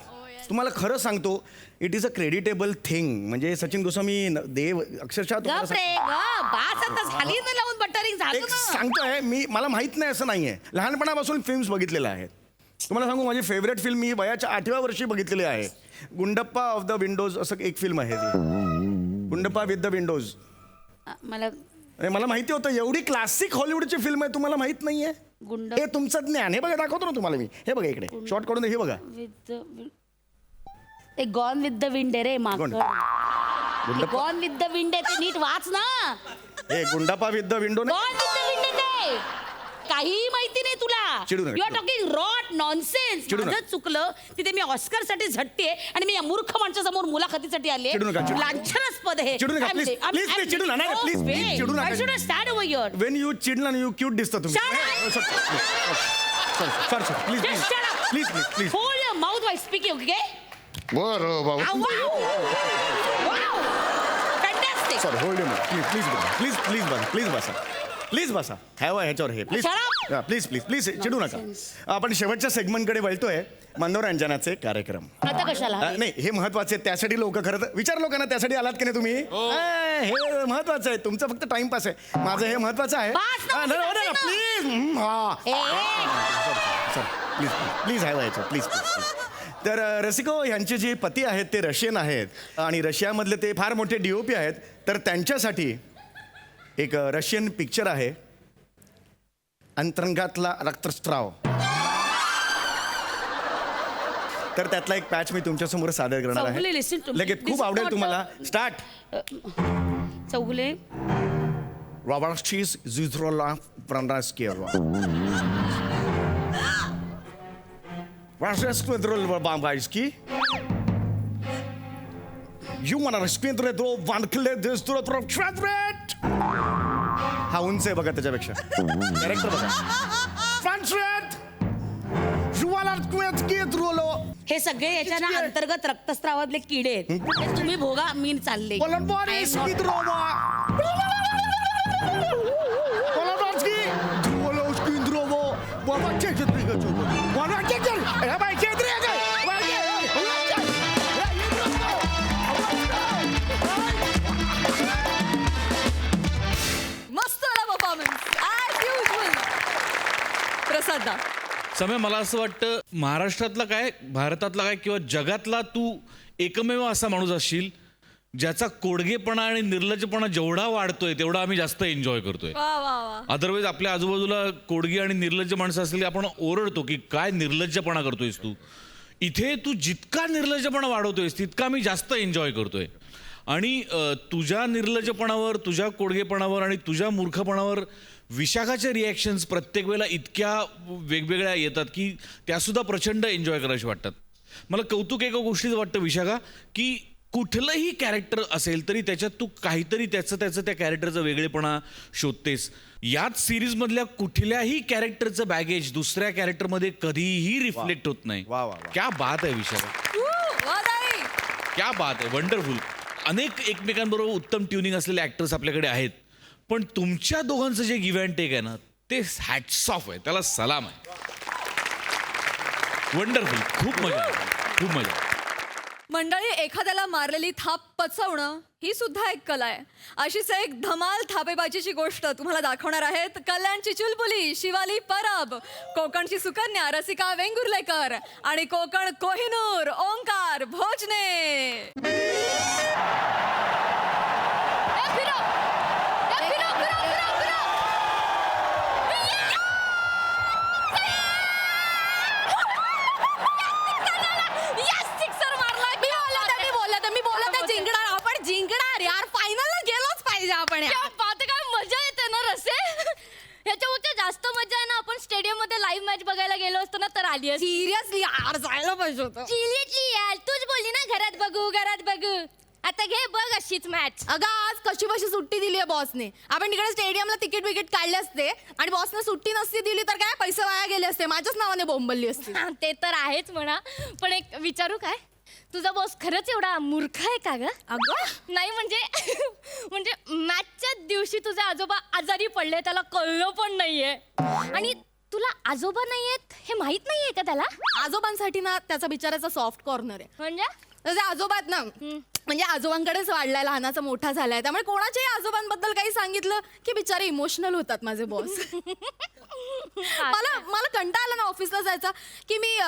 तुम्हाला खरं सांगतो it is a creditable thing. म्हणजे सचिन गोस्वामी देव अक्षरशः तुम्हाला गप रे गप, बास आता झाली ना लावून बटरिंग झालं एक ना. सांगतोय मी, मला माहित नाही असं नाहीये. लहानपणापासून फिल्म्स बघितलेल्या आहेत. तुम्हाला सांगू माझी फेवरेट फिल्म मी वयाच्या 8व्या वर्षी बघितलेली आहे. गुंडप्पा ऑफ द विंडोज असं एक फिल्म आहे ती. Gundappa with the Windows. मला मला माहिती होतं एवढी क्लासिक हॉलिवूडची फिल्म आहे तुम्हाला माहित नाहीये. गुंड हे तुमचं ज्ञान. हे बघा दाखवतो ना तुम्हाला मी. हे बघा इकडे शॉर्ट काढून हे बघा. गॉन विथ द विंड रे मागं. Gundappa gone with the wind ते नीट वाच ना. हे Gundappa with the window gone with the wind ते काही माहिती नाही तुला. चिडू नका, यू आर चिडू. Talking rot nonsense. चिडू नका. माझं चुकलं. तिथे मी ऑस्कर साठी झटते आणि मी या मूर्ख माणसासमोर मुलाखतीसाठी आले. चिडू नका, चिडू. लांछनास्पद आहे. चिडू नका, please, please, please, चिडू नका. नाही, please, please, चिडू नका. Why should I stand over here? When you चिडला यू क्यूट दिसता तुम्ही. Shut up. Sir please Just shut up. Please please Hold your mouth while speaking, okay? बरं बाबा. Ah, wow. Wow. Fantastic. Sir hold please बसा have ह्याच्यावर हे please Shut up. Please चिडू नका. आपण शेवटच्या सेगमेंटकडे वळतोय. मनोरंजनाचे कार्यक्रम. आता कशाला? नाही हे महत्वाचे आहेत. त्यासाठी लोक खरं तर विचार लोकांना त्यासाठी आलात की नाही तुम्ही. हे महत्वाचं आहे. तुमचं फक्त टाइमपास आहे. माझं हे महत्वाचं आहे. पास नव्हती करते ना. प्लीज हा ए, सर प्लीज हॅव ह्याच्यावर प्लीज. तर रसिको यांचे जे पती आहेत ते रशियन आहेत आणि रशियामधले ते फार मोठे DOP आहेत. तर त्यांच्यासाठी एक रशियन पिक्चर आहे अंतरंगातला रक्तस्राव. तर त्यातला एक पॅच मी तुमच्यासमोर सादर करणार चौगुले, आहे. listen to me. लगेच This खूप is आवडेल not तुम्हाला. a- start. Chougule Robert's Zuzrola Brandaskieva. Rozeskwedrol Bambaski. You want to squindre do van kledes do trotret. हा उंच आहे बघा त्याच्यापेक्षा. कॅरेक्टर बघा. Fransret. जुवाला क्वेत केत रोलो. हे सगळे याच्या ना अंतर्गत रक्तस्रावातले किडे आहेत. हे तुम्ही भोगा मी चालले. Polonbori skidrova. Polonbori Drolo skidrovo. Baba çek et Pikachu. Baba çek et. Ya bay çek et. मस्त आला परफॉर्मन्स ॲज युजल. प्रसाद दा. समय मला असं वाटतं महाराष्ट्रातला काय, भारतातला काय किंवा जगातला तू एकमेव असा माणूस असशील ज्याचा कोडगेपणा आणि निर्लज्जपणा जेवढा वाढतोय तेवढा आम्ही जास्त एन्जॉय करतोय. वा वा वा. अदरवाईज आपल्या आजूबाजूला कोडगी आणि निर्लज्ज माणसं असलेली आपण ओरडतो की काय निर्लज्जपणा करतोयस तू. इथे तू जितका निर्लज्जपणा वाढवतोयस तितका मी जास्त एन्जॉय करतोय. आणि तुझ्या निर्लज्जपणावर, तुझ्या कोडगेपणावर आणि तुझ्या मूर्खपणावर विशाखाच्या रिॲक्शन्स प्रत्येक वेळेला इतक्या वेगवेगळ्या येतात की त्यासुद्धा प्रचंड एन्जॉय करायचे वाटतात. मला कौतुक एका गोष्टीचं वाटतं विशाखा की कुठलंही कॅरेक्टर असेल तरी त्याच्यात तू काहीतरी त्याचं त्या कॅरेक्टरचा वेगळेपणा शोधतेस. याच सिरीजमधल्या कुठल्याही कॅरेक्टरचं बॅगेज दुसऱ्या कॅरेक्टरमध्ये कधीही रिफ्लेक्ट होत नाही. वा, वा, वा. क्या बात आहे विशाखा, वा ताई. क्या बात आहे, वंडरफुल. अनेक एकमेकांबरोबर उत्तम ट्युनिंग असलेले ॲक्टर्स आपल्याकडे आहेत पण तुमच्या दोघांचं जे गिव्ह अँड टेक आहे ना ते हॅट्स ऑफ आहे, त्याला सलाम आहे. वंडरफुल. खूप मजा आली. खूप मजा आली. मंडळी, एखाद्याला मारलेली थाप पचवणं ही सुद्धा एक कला आहे. अशीच एक धमाल थापेबाजीची गोष्ट तुम्हाला दाखवणार आहेत कल्याणची चुलबुली शिवाली परब, कोकणची सुकन्या रसिका वेंगुर्लेकर आणि कोकण कोहिनूर ओंकार भोजने. जिंकणार आपण, जिंकणार यार. फायनलला गेलोच पाहिजे आपण. काय मजा येते ना रसे. ह्याच्यापेक्षा जास्त मजा आहे ना आपण स्टेडियम मध्ये लाईव्ह मॅच बघायला गेलो असतो ना तर आली असती. सिरियसली यार, जायला पाहिजे होतं. सिरियसली यार, तूच बोलली ना घरात बघू घरात बघू. आता घे बघ अशीच मॅच. अगं आज कशी बशी सुट्टी दिली आहे बॉसने. आपण तिकडे स्टेडियमला तिकीट विकेट काढले असते आणि बॉसने सुट्टी नसती दिली तर काय पैसे वाया गेले असते. माझ्याच नावाने बोंबलली असते. ते तर आहेच म्हणा, पण एक विचारू काय, तुझा बॉस खरंच एवढा मूर्ख आहे का ग? अगं नाही म्हणजे म्हणजे मॅचच्या दिवशी तुझे आजोबा आजारी पडले, त्याला कळलं पण नाहीये. आणि तुला आजोबा नाहीयेत हे माहित नाहीये का त्याला? आजोबांसाठी ना त्याचा बिचाराचा सॉफ्ट कॉर्नर आहे. म्हणजे तसे आजोबा आहेत ना, म्हणजे आजोबांकडेच वाढलाय, लहानाचा मोठा झालाय. त्यामुळे कोणाच्याही आजोबांबद्दल काही सांगितलं की बिचारे इमोशनल होतात माझे बॉस. मला कंटाळा आला ना ऑफिसला जायचा की मी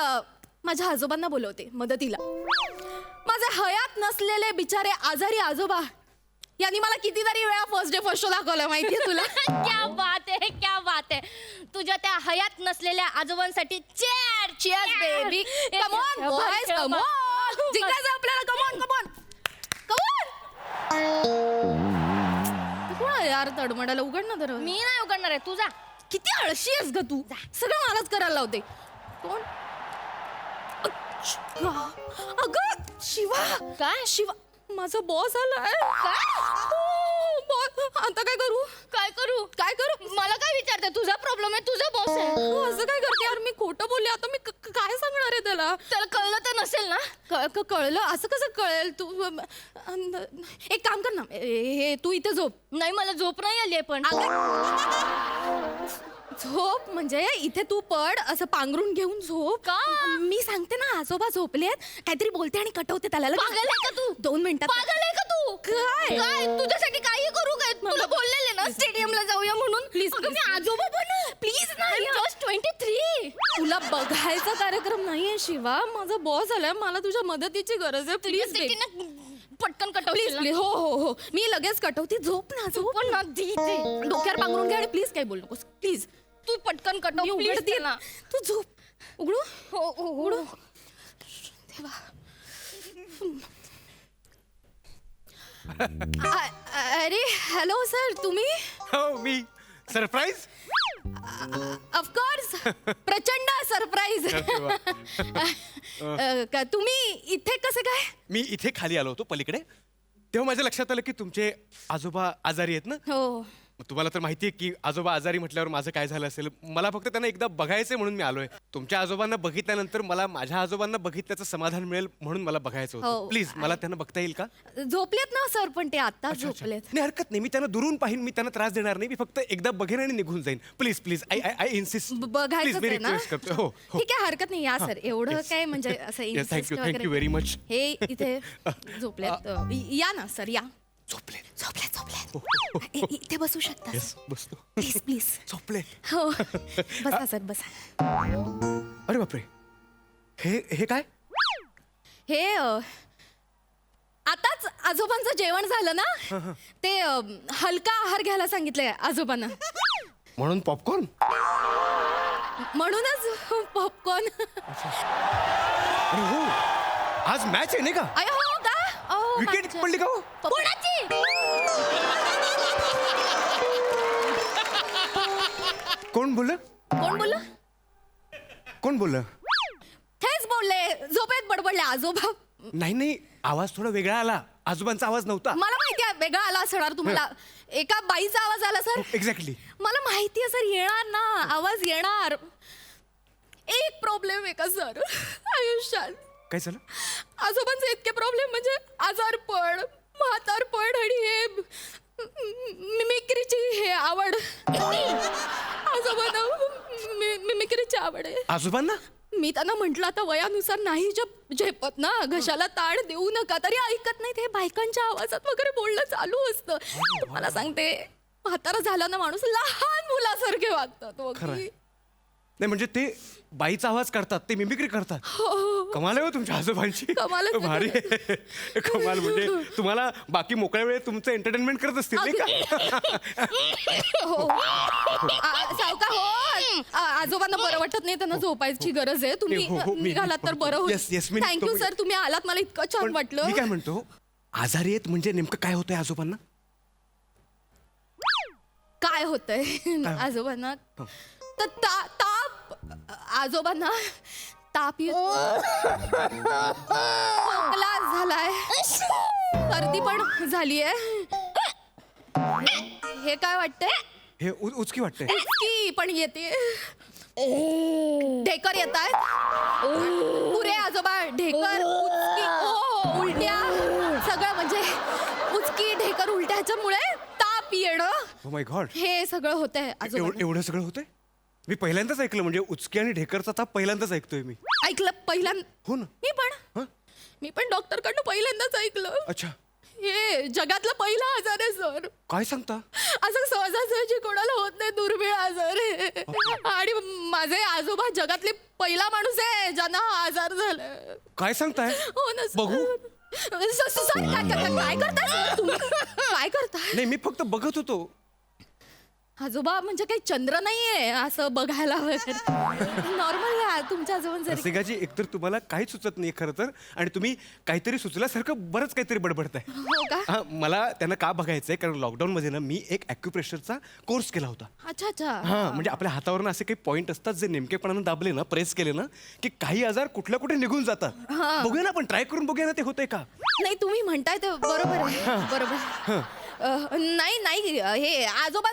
माझ्या आजोबांना बोलवते मदतीला. माझे हयात नसलेले बिचारे आजारी आजोबा यांनी मला कितीतरी वेळा फर्स्ट डे फर्स्ट शो दाखवलं माहितीये तुला. क्या बात आहे, क्या बात आहे. तुझ्या त्या हयात नसलेल्या आजोबांसाठी chair Cheers, baby. Come on, boys, come on. जिंकायचं आपल्याला. Come on, come on. Come on. कोण आहे यार तडमडाला? उघड ना तर. मी नाही उघडणार आहे, तुझा. किती आळशी आहेस ग तू. सगळं मलाच करायला लावते. कोण? अगं शिवा. काय? शिवा माझा बॉस आलाय. आता काय करू? काय करू? काय करू? मला काय विचारते? तुझा प्रॉब्लेम आहे, तुझा बॉस आहे. असं काय करते यार? मी खोटं बोलले. आता मी काय सांगणार आहे त्याला? त्याला कळलं तर नसेल ना. कळलं? असं कसं कळेल? तू एक काम कर ना, हे तू इथे झोप. नाही मला झोप नाही आली आहे पण. झोप म्हणजे इथे तू पड, असं पांघरून घेऊन झोप. का? मी सांगते ना, आजोबा झोपलेत, काहीतरी बोलते आणि कटवते त्याला. पागल आहे का तू? 2 मिनिटात. पागल आहे का तू? काय? काय तुझ्यासाठी काही करू काय? तुला बोललेले ना स्टेडियमला जाऊया म्हणून. प्लीज अगं, मी आजोबा बनू प्लीज नाही. जस्ट 23. तुला बघायचा कार्यक्रम नाहीये शिवा. माझा बॉस आलाय, मला तुझ्या मदतीची गरज आहे. प्लीज पटकन प्लीज कटवशील प्लीज. हो हो हो, मी लगेच कटवते. झोप ना, झोप पण ना दी ते. डोक्यावर पांघरून घे आणि प्लीज काही बोल नकोस प्लीज. तू पटकन कटव मी प्लीज उघडते ना. तू झोप. उघडू? हो उघडू. देवा. अरे हॅलो सर, तुम्ही? हो मी. सरप्राईज. ऑफकोर्स. प्रचंड सरप्राईज. तुम्ही इथे कसे काय? मी इथे खाली आलो होतो पलीकडे, तेव्हा माझ्या लक्षात आलं की तुमचे आजोबा आजारी आहेत ना. हो. तुम्हाला तर माहिती आहे की आजोबा आजारी म्हटल्यावर माझं काय झालं असेल. मला फक्त त्यांना एकदा बघायचंय म्हणून मी आलोय. तुमच्या आजोबांना बघितल्यानंतर मला माझ्या आजोबांना बघितल्याचं समाधान मिळेल म्हणून मला बघायचं होतं. हो. प्लीज मला त्यांना बघता येईल का? झोपलेत ना सर, पण ते आता झोपलेत. नाही हरकत नाही, मी त्यांना दुरून पाहीन, मी त्यांना त्रास देणार नाही. मी फक्त एकदा बघेन आणि निघून जाईन. Please please I I insist. बघायचं मी आहे ना? रिक्वेस्ट करतो. हो हो. ठीक आहे, हरकत नाही. या सर, एवढं Yes. काय म्हणजे असं insist थँक्यू वगैरे. Very much. हे इथे झोपलेत. या ना सर, या. झोपले. झोपलेत इथे बसू शकता. येस बसतो. Please please. झोपले. हो बसा सर, बसा. अरे बापरे, हे हे काय? हे आताच आजोबांचं जेवण झालं ना, ते हलका आहार घ्यायला सांगितलंय आजोबांना. म्हणून पॉपकॉर्न. म्हणूनच पॉपकॉर्न. अरे हो, आज मॅच आहे नाही का? अय हो का? अहो, विकेट मागच्या- पडली का हो? कोणाची? कोण बोललं? कोण बोललं? कोण बोललं? हेच बोलले, झोपेत बडबडले आजोबा. नाही नाही, आवाज थोडा वेगळा आला. आजोबांचा आवाज नव्हता. मला माहिती आहे वेगळा आला असणार तुम्हाला. एका बाईचा आवाज आला सर. एक्झॅक्टली. मला माहिती आहे सर, येणार ना आवाज येणार. एक प्रॉब्लेम आहे का सर आयुष्यात? काय झालं? आजोबांचे इतके प्रॉब्लेम म्हणजे आजारपण, म्हातारपण आणि हे मिमिक्रीची हे आवड. आजोबांना मिमिक्रीची आवड आहे. आजोबांना? मी त्यांना म्हंटल आता वयानुसार नाही झेपत ना, घशाला ताण देऊ नका, तरी ऐकत नाही. ते बायकांच्या आवाजात वगैरे बोलणं चालू असतं. तुम्हाला सांगते, म्हातारा झाला ना माणूस लहान मुलासारखे वागतात वगैरे. नाही म्हणजे ते बाईचा आवाज करतात, ते मिमिक्री करतात. कमाल आहे हो तुमच्या आजोबांची. कमालच आहे. भारी आहे. कमाल म्हणजे तुम्हाला बाकी मोकळ्या वेळेत तुमचं एंटरटेनमेंट करत असतील नाही का? हो. सावका हो, आजोबांना बरं वाटत नाही, त्यांना झोपायची गरज आहे. तुम्ही हो, हो, मी निघालात तर बरं Yes, yes, मी होईल. निघतो. थँक्यू सर, तुम्ही आलात, मला इतकं छान पण वाटलं. मी काय म्हणतो, आजारी आहेत म्हणजे नेमकं काय होतंय आजोबांना? काय होतंय आजोबांना? तर ताप आजोबांना ताप खोकला झालाय, सर्दी पण झालीये. हे काय वाटतंय? हे उचकी वाटतंय. उचकी पण येते, ढेकर येत आहेत पुरे आजोबा. ढेकर, उचकी, हो, उलट्या, सगळं म्हणजे उचकी, ढेकर, उलट्याच्यामुळे ताप येणं, ओ माय गॉड, हे सगळं होतंय आजोबा. एवढं सगळं होतंय? मी पहिल्यांदाच ऐकलं, म्हणजे उचकी आणि ढेकरचा ताप पहिल्यांदाच ऐकतोय मी. ऐकलं पहिल्यांदा? हो ना. मी पण डॉक्टरकडनं पहिल्यांदाच ऐकलं. अच्छा, हे जगातला पहिला आजार आहे सर. काय सांगता? असं सहजासहजी कोणाला होत नाही, दुर्मिळ आजार आहे. आणि माझे आजोबा जगातले पहिला माणूस आहे ज्यांना हा आजार झालाय. काय सांगताय? हो ना सर. बघू. काय करताय सर तुम्ही? काय करताय? नाही, मी फक्त बघत होतो. आजोबा म्हणजे काही चंद्र नाहीये असं बघायला वगैरे. नॉर्मल तुमच्या आजोबांचं. रसिकाजी, एकतर तुम्हाला काहीच सुचत नाही खरं तर, आणि तुम्ही काहीतरी सुचल्यासारखं बरंच काहीतरी बडबडताय. हो का? हा, मला त्यांना का बघायचंय, कारण लॉकडाऊन मध्ये ना मी एक ॲक्युप्रेशरचा कोर्स केला होता. अच्छा अच्छा. हा, म्हणजे आपल्या हातावर असे काही पॉईंट असतात जे नेमकेपणानं दाबले ना, प्रेस केले ना, की काही आजार कुठल्या कुठे निघून जातात. बघूया ना, आपण ट्राय करून बघूया ना ते होतंय का. नाही, तुम्ही म्हणताय ते बरोबर आहे. बरोबर. नाही हे आजोबा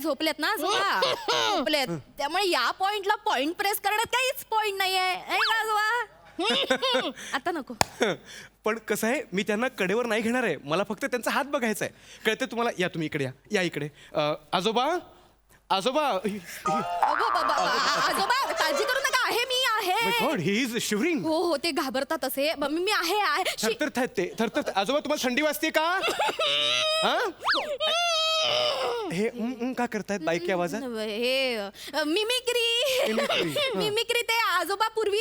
झोपलेत ना आजोबा. झोपलेत, त्यामुळे या पॉइंटला पॉइंट प्रेस करण्यात काहीच पॉइंट नाहीये. आजोबा आता नको. पण कसं आहे, मी त्यांना कडेवर नाही घेणार आहे, मला फक्त त्यांचा हात बघायचा आहे. कळते तुम्हाला? या तुम्ही इकडे, या इकडे. आजोबा, आजोबा. आजोबा काळजी करू नका, आहे मी आहे. God, he is shivering. हो हो, ते घाबरतात असे. मी आहे. थरथर ते थरथर. आजोबा, तुम्हाला थंडी वाजते का? हा, हे का करतायत बाईक आवाजात? हे मिमिक्री ते आजोबा पूर्वी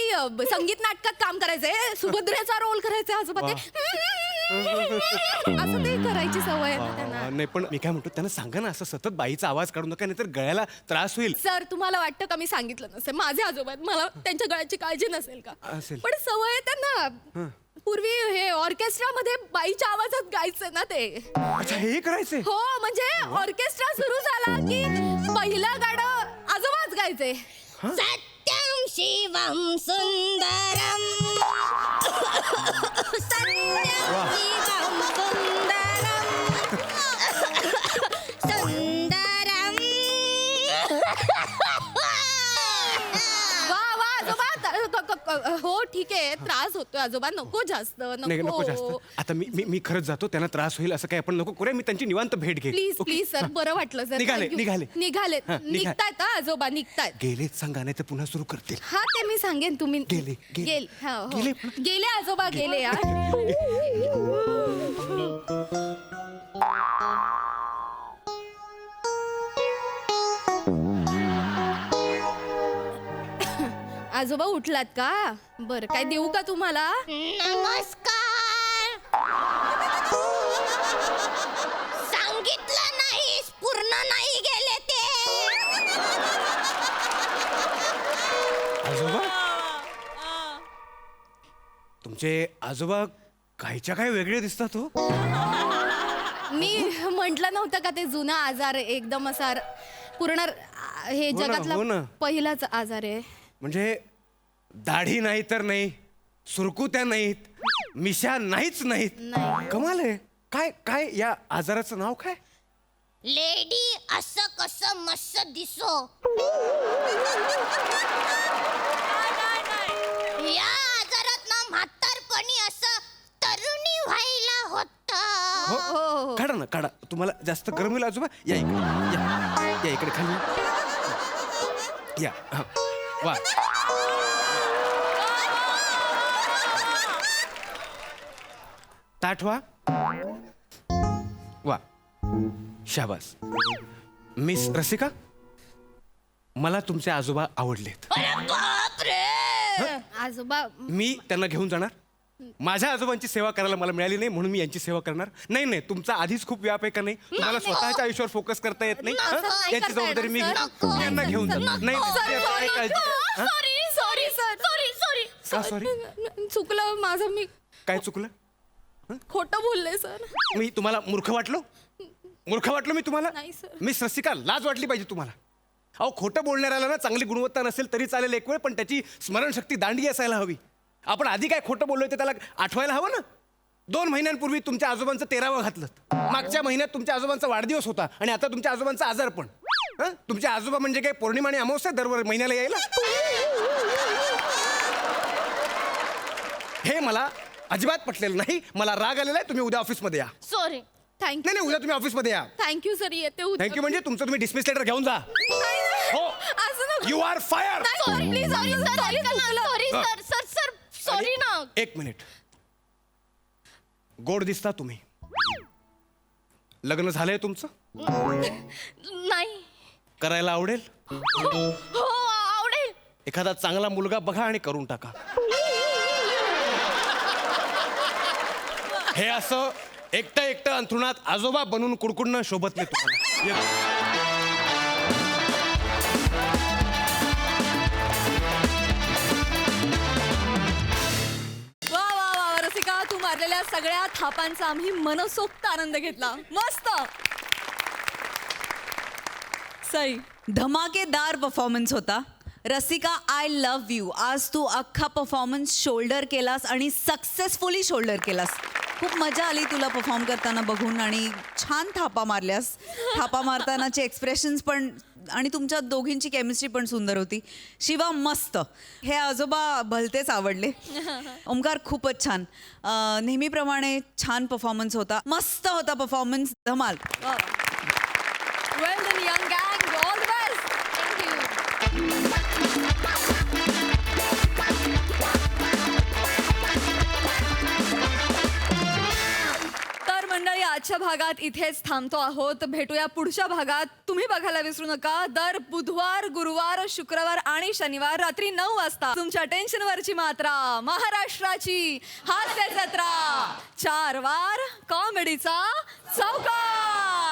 संगीत नाटकात काम करायचे, सुभद्रेचा रोल करायचे आजोबा. ते असं ते करायची सवय आहे त्यांना. नाही, पण मी काय म्हणतो, त्यांना सांगा ना, असं सतत बाईचा आवाज काढू नका, नाहीतर गळ्याला त्रास होईल. सर, तुम्हाला वाटतं का मी सांगितलं नसेल? माझे आजोबा आहेत, मला त्यांच्या गळ्याची काळजी नसेल का? असेल. पण सवय आहे त्यांना. पूर्वी हे ऑर्केस्ट्रा मध्ये बाईच्या आवाजात गायचे ना ते. अच्छा, हे करायचे? हो, म्हणजे ऑर्केस्ट्रा सुरू झाला की पहिलं गाणं आजोबाच गायचे. सत्यम शिवम सुंदरम सत्यम शिवम सुंदरम सुंदरम. वा वा आजोबा. हो ठीक आहे, त्रास होतोय आजोबा, नको जास्त. नाही, नको जास्त. आता मी खरंच जातो, त्यांना त्रास होईल असं काही आपण नको करूया. मी त्यांची निवांत भेट घे. प्लीज प्लीज सर, बरं वाटलं सर. निघाले. निघालेत. हा, निघतायत आजोबा, निघतायत. गेलेत सांगा, नाही तर पुन्हा सुरू करतील. हा, ते मी सांगेन. तुम्ही गेले. गेले आजोबा, गेले यार. आजोबा उठलात का? बरं, काय देऊ का तुम्हाला? नमस्कार. सांगितलं नाहीस, पूर्ण नाही गेले ते. आजोबा, तुमचे आजोबा कायच्या काय वेगळे दिसतात हो. मी म्हंटल नव्हतं का ते जुना आजार एकदम असा पूर्ण हे हो ना. जगातला पहिलाच आजार आहे. म्हणजे दाढी नाही तर नाही, सुरकुत्या नाहीत, मिशा नाहीच नाहीत. नाही. कमाल आहे. काय काय या आजाराचं नाव काय? लेडी असं कसं मस्त दिसो. या आजारात ना म्हातारपणी असं तरुणी व्हायला होत. हो, काढा ना, काढा. तुम्हाला जास्त गरम होईल आजोबा. या इकडे, या इकडे खाली या. हा. वा. ताठ व्हा. वा, शाबास. मिस रसिका, मला तुमचे आजोबा आवडलेत. आजोबा मी त्यांना घेऊन जाणार. माझ्या आजोबांची सेवा करायला मला मिळाली नाही म्हणून मी यांची सेवा करणार. नाही नाही, तुमचा आधीच खूप व्याप आहे का नाही? तुम्हाला स्वतःच्या आयुष्यावर फोकस करता येत नाही. असं हं? नाही याची करता जबाबदारी मी येणार, घेईन. सर. यांना घेऊन जाणार. नाही नाही, सर, ते काय काळजी करा. हं? सॉरी सर का सॉरी? चुकलं माझं. मी काय चुकलं? खोटं बोलले सर. मी तुम्हाला मूर्ख वाटलो? मूर्ख वाटलो मी तुम्हाला? नाही, सर. मिस रसिका, लाज वाटली पाहिजे तुम्हाला. अहो, खोटं बोलणाऱ्याला ना चांगली गुणवत्ता नसेल तरी चालेल एक वेळ, पण त्याची स्मरणशक्ती दांडी असायला हवी. आपण आधी काय खोटं बोललोय ते त्याला आठवायला हवं ना. 2 महिन्यांपूर्वी तुमच्या आजोबांचं 13वं घातलं. मागच्या महिन्यात तुमच्या आजोबांचा वाढदिवस होता आणि आता तुमच्या आजोबांचा आजारपण. हं? तुमचे आजोबा म्हणजे काय पौर्णिमा आणि अमावस्या दर महिन्याला यायला? हे मला अजिबात पटलेलं नाही. मला राग आलेला आहे. तुम्ही उद्या ऑफिसमध्ये या. सॉरी. थँक्यू. नाही नाही, उद्या तुम्ही ऑफिसमध्ये या. Thank you sir. येते उद्या. थँक्यू म्हणजे तुमचं तुम्ही डिसमिस लेटर घेऊन जा. हो, असं नको. You are fire. Sorry please. Sorry sir sorry ना. 1 मिनिट. गोड दिसता तुम्ही. लग्न झालंय तुमचं? नाही. करायला आवडेल? हो आवडेल. एखादा चांगला मुलगा बघा आणि करून टाका. हे असं एकटं एकटं अंथरुणात आजोबा बनून कुडकुडणं शोभत नाही तुम्हाला. वा वा वा रसिका, तू मारलेल्या सगळ्या थापांचा आम्ही मनसोक्त आनंद घेतला. मस्त. सई, धमाकेदार परफॉर्मन्स होता. Rasika, I love you. आज तू अख्खा परफॉर्मन्स शोल्डर केलास आणि सक्सेसफुली शोल्डर केलास. खूप मजा आली तुला परफॉर्म करताना बघून आणि छान थापा मारल्यास. थापा मारतानाचे एक्सप्रेशन्स पण आणि तुमच्या दोघींची केमिस्ट्री पण सुंदर होती. शिवा मस्त. हे आजोबा भलतेच आवडले. ओमकार खूपच छान. नेहमीप्रमाणे छान परफॉर्मन्स होता. मस्त होता परफॉर्मन्स. धमाल. वेल डन यंग गँग. All the best. तर मंडळी, आजच्या भागात इथेच थांबतो आहोत. भेटूया पुढच्या भागात. तुम्ही बघायला विसरू नका दर बुधवार, गुरुवार, शुक्रवार आणि शनिवार रात्री 9 वाजता तुमच्या टेन्शनवरची मात्रा, महाराष्ट्राची हास्य जत्रा, 4 वार कॉमेडीचा चौकार.